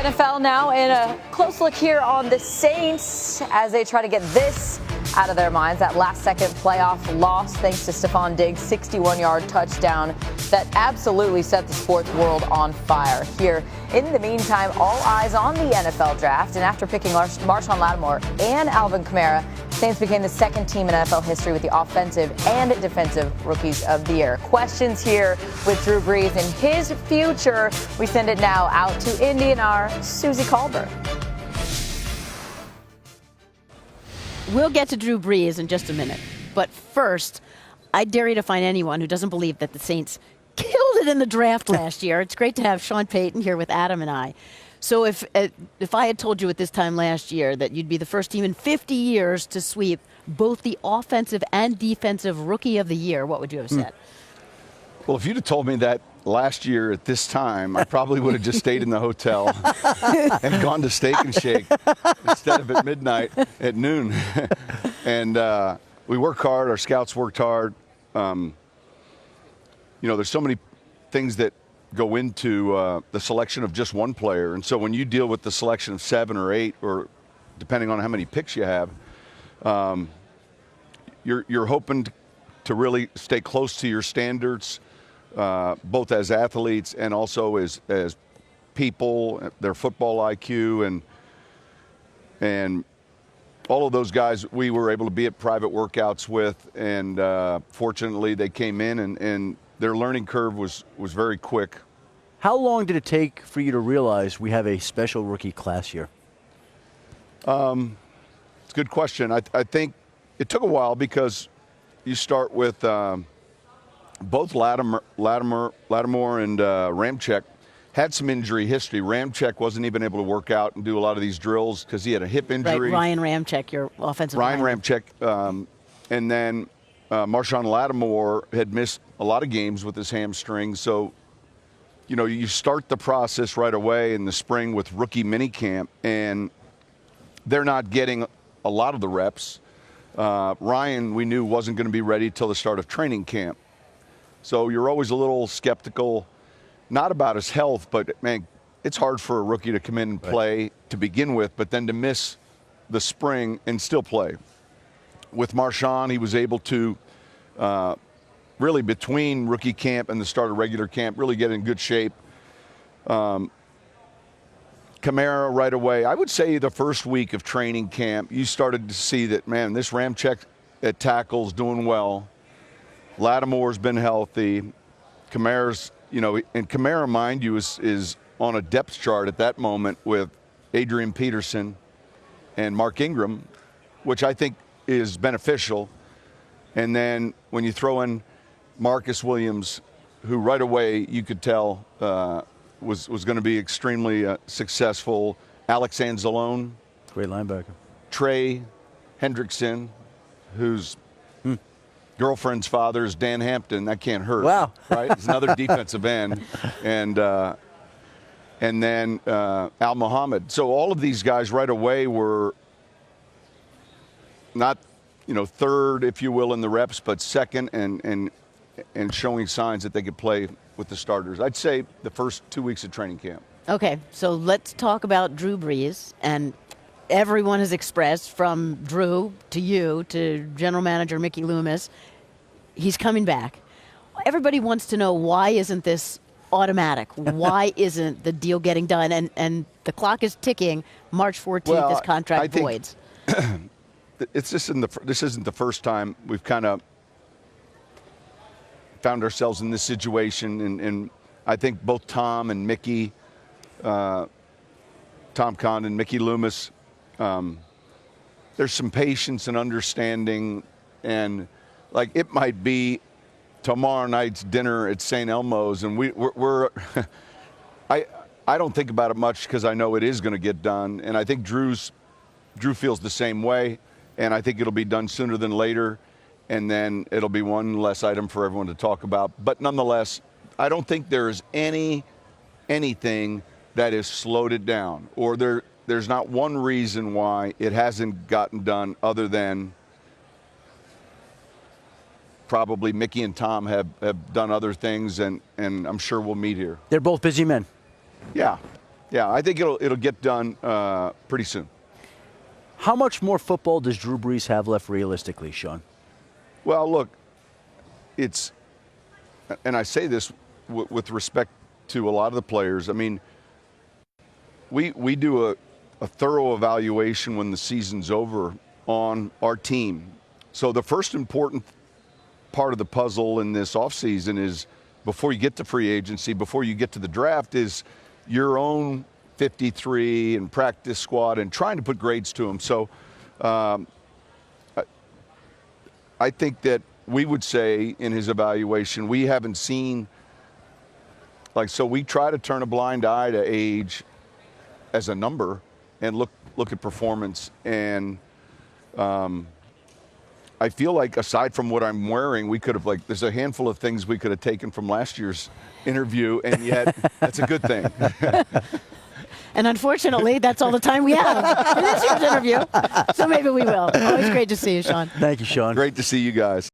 NFL now, and a close look here on the Saints as they try to get this out of their minds. That last-second playoff loss thanks to Stephon Diggs' 61-yard touchdown that absolutely set the sports world on fire here. In the meantime, all eyes on the NFL draft, and after picking Marshawn Lattimore and Alvin Kamara, Saints became the second team in NFL history with the offensive and defensive rookies of the year. Questions here with Drew Brees and his future. We send it now out to Indy and our Susie Colbert. We'll get to Drew Brees in just a minute. But first, I dare you to find anyone who doesn't believe that the Saints killed it in the draft last year. It's great to have Sean Payton here with Adam and I. So if I had told you at this time last year that you'd be the first team in 50 years to sweep both the offensive and defensive rookie of the year, what would you have said? Well, if you'd have told me that last year at this time, I probably would have just stayed in the hotel and gone to Steak and Shake instead of at midnight at noon. And we work hard. Our scouts worked hard. You know, there's so many things that go into the selection of just one player. And so when you deal with the selection of 7 or 8, or depending on how many picks you have, you're hoping to really stay close to your standards, both as athletes and also as people, their football IQ, and all of those guys we were able to be at private workouts with, and fortunately they came in and their learning curve was very quick. How long did it take for you to realize we have a special rookie class here? It's a good question. I think it took a while because you start with both Lattimore and Ramczyk had some injury history. Ramczyk wasn't even able to work out and do a lot of these drills because he had a hip injury. Right, Ryan Ramczyk, your offensive Ryan lineman. Ramczyk. And then Marshawn Lattimore had missed a lot of games with his hamstring. So, you know, you start the process right away in the spring with rookie minicamp, and they're not getting a lot of the reps. Ryan, we knew, wasn't going to be ready till the start of training camp. So you're always a little skeptical, not about his health, but, man, it's hard for a rookie to come in and play to begin with, but then to miss the spring and still play. With Marshawn, he was able to really, between rookie camp and the start of regular camp, really get in good shape. Kamara right away. I would say the first week of training camp, you started to see that, man, this Ramczyk at tackle's doing well. Lattimore's been healthy. Kamara's, you know, and Kamara, mind you, is on a depth chart at that moment with Adrian Peterson and Mark Ingram, which I think is beneficial. And then when you throw in Marcus Williams, who right away you could tell was going to be extremely successful. Alex Anzalone. Great linebacker. Trey Hendrickson, whose girlfriend's father is Dan Hampton. That can't hurt. Wow. Right? He's another defensive end. And then Al Muhammad. So all of these guys right away were not, you know, third, if you will, in the reps, but second and showing signs that they could play with the starters. I'd say the first 2 weeks of training camp. Okay, so let's talk about Drew Brees. And everyone has expressed, from Drew to you to general manager Mickey Loomis, he's coming back. Everybody wants to know, why isn't this automatic? Why isn't the deal getting done? And the clock is ticking. March 14th, his contract voids. This isn't the first time we've kind of found ourselves in this situation, and I think both Tom and Mickey, Tom Condon, Mickey Loomis, there's some patience and understanding, and like it might be tomorrow night's dinner at St. Elmo's, and we're I don't think about it much because I know it is going to get done, and I think Drew feels the same way. And I think it'll be done sooner than later, and then it'll be one less item for everyone to talk about. But nonetheless, I don't think there is anything that has slowed it down, or there's not one reason why it hasn't gotten done other than probably Mickey and Tom have done other things, and I'm sure we'll meet here. They're both busy men. Yeah. Yeah, I think it'll get done pretty soon. How much more football does Drew Brees have left realistically, Sean? Well, look, it's, and I say this with respect to a lot of the players. I mean, we do a thorough evaluation when the season's over on our team. So the first important part of the puzzle in this offseason is, before you get to free agency, before you get to the draft, is your own 53 and practice squad and trying to put grades to them. So I think that we would say in his evaluation, we haven't seen, so we try to turn a blind eye to age as a number and look at performance. And I feel like, aside from what I'm wearing, we could have, there's a handful of things we could have taken from last year's interview, and yet that's a good thing. And unfortunately, that's all the time we have for this year's interview. So maybe we will. Always great to see you, Sean. Thank you, Sean. Great to see you guys.